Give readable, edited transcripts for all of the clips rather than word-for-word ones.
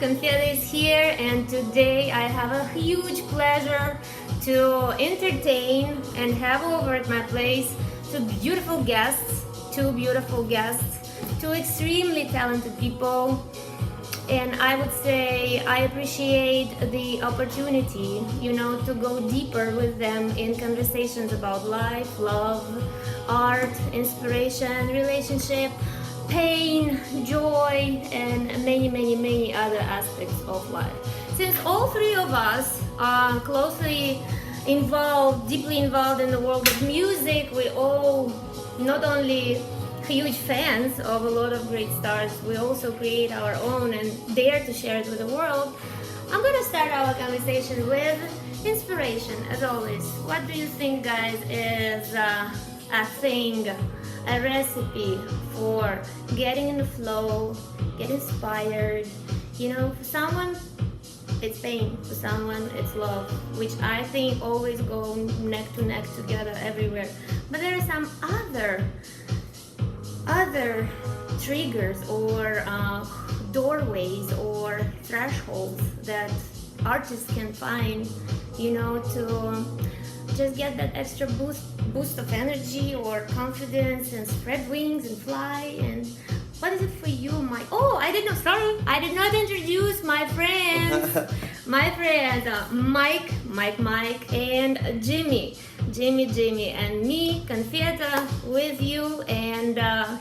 Confiada is here, and today I have a huge pleasure to entertain and have over at my place two beautiful guests, two extremely talented people. And I would say I appreciate the opportunity, to go deeper with them in conversations about life, love, art, inspiration, relationship, pain, joy, and many other aspects of life. Since all three of us are closely involved, deeply involved in the world of music, we all not only huge fans of a lot of great stars, we also create our own and dare to share it with the world. I'm gonna start our conversation with inspiration, as always. What do you think, guys, is a thing, a recipe for getting in the flow, get inspired? For someone it's pain, for someone it's love, which I think always go neck to neck together everywhere. But there are some other triggers or doorways or thresholds that artists can find, to just get that extra boost of energy or confidence and spread wings and fly. And what is it for you, Mike? Oh, I did not introduce my friends. Mike, and Jimmy, and me, Confieta, with you. And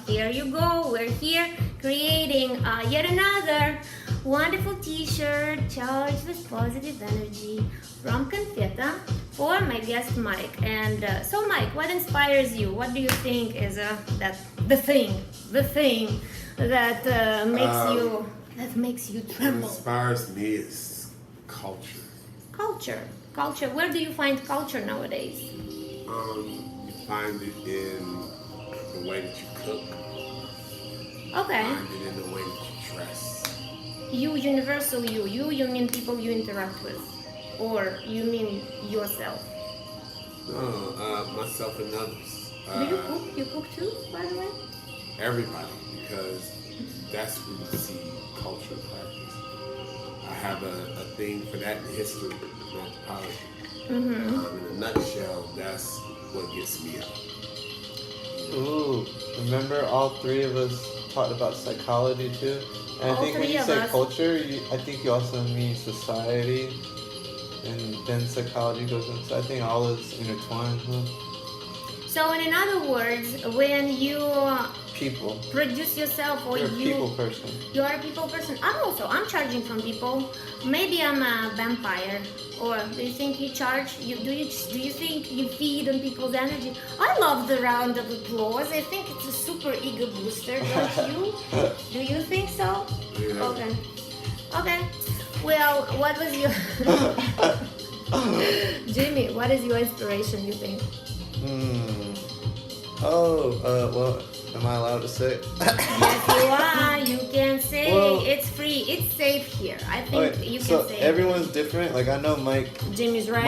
here you go. We're here creating yet another wonderful t-shirt charged with positive energy from Confieta for my guest Mike. And so Mike, what inspires you? What do you think is the thing that makes you tremble? What inspires me is culture. Culture. Where do you find culture nowadays? You find it in the way that you cook. Okay. You find it in the way that you dress. Universal you mean people you interact with, or you mean yourself? No, myself and others. Do you cook? You cook too, by the way? Everybody, because that's where you see culture practice. I have a thing for that in history, anthropology. In a nutshell, that's what gets me out. Ooh, remember all three of us talked about psychology too? And I think when you say culture, I think you also mean society, and then psychology goes into. So I think all is intertwined. Huh? So in other words, when you people produce yourself, or you're a people person. You are a people person. I'm charging from people. Maybe I'm a vampire. Or do you think you charge? Do you think you feed on people's energy? I love the round of applause. I think it's a super ego booster, don't you? Do you think so? Yeah. Okay. Well, what was your Jimmy? What is your inspiration? You think? Well, am I allowed to say? Yes, you are. You can say. Well, it's free. It's safe here. I think you can so say. Everyone's different. Like I know Mike. Jimmy's right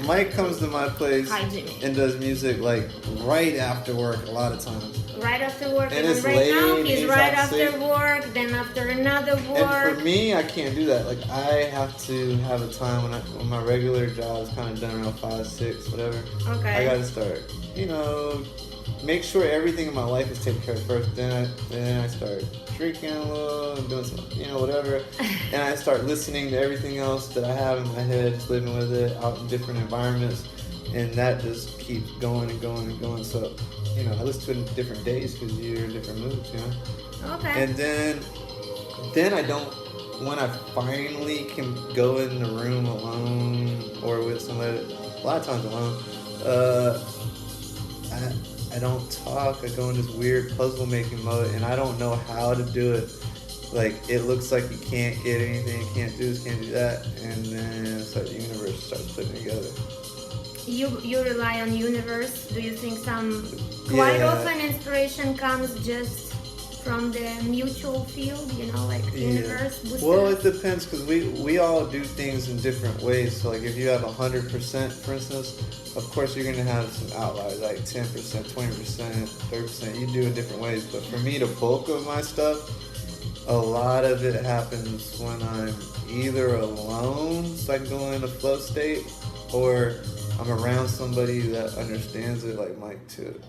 Mike comes to my place. Hi, Jimmy. And does music like right after work a lot of times. Right after work, and and it's right late, now he's right after sick. work, then after another work. And for me, I can't do that. Like I have to have a time when my regular job is kind of done around 5, 6, whatever. Okay. I gotta start, make sure everything in my life is taken care of first. Then I start drinking a little, doing some, whatever. And I start listening to everything else that I have in my head, just living with it out in different environments, and that just keeps going and going and going. So. I listen to it in different days because you're in different moods, Okay. And then I don't, when I finally can go in the room alone or with somebody, a lot of times alone, I don't talk. I go in this weird puzzle making mode, and I don't know how to do it. Like, it looks like you can't get anything, you can't do this, can't do that, and then it's like the universe starts putting it together. You rely on universe. Do you think quite often inspiration comes just from the mutual field, universe? Booster? Well, it depends because we all do things in different ways. So like if you have 100%, for instance, of course you're gonna have some outliers like 10%, 20%, 30%. You do it different ways. But for me, the bulk of my stuff, a lot of it happens when I'm either alone, so I can go in a flow state, or I'm around somebody that understands it, like Mike too.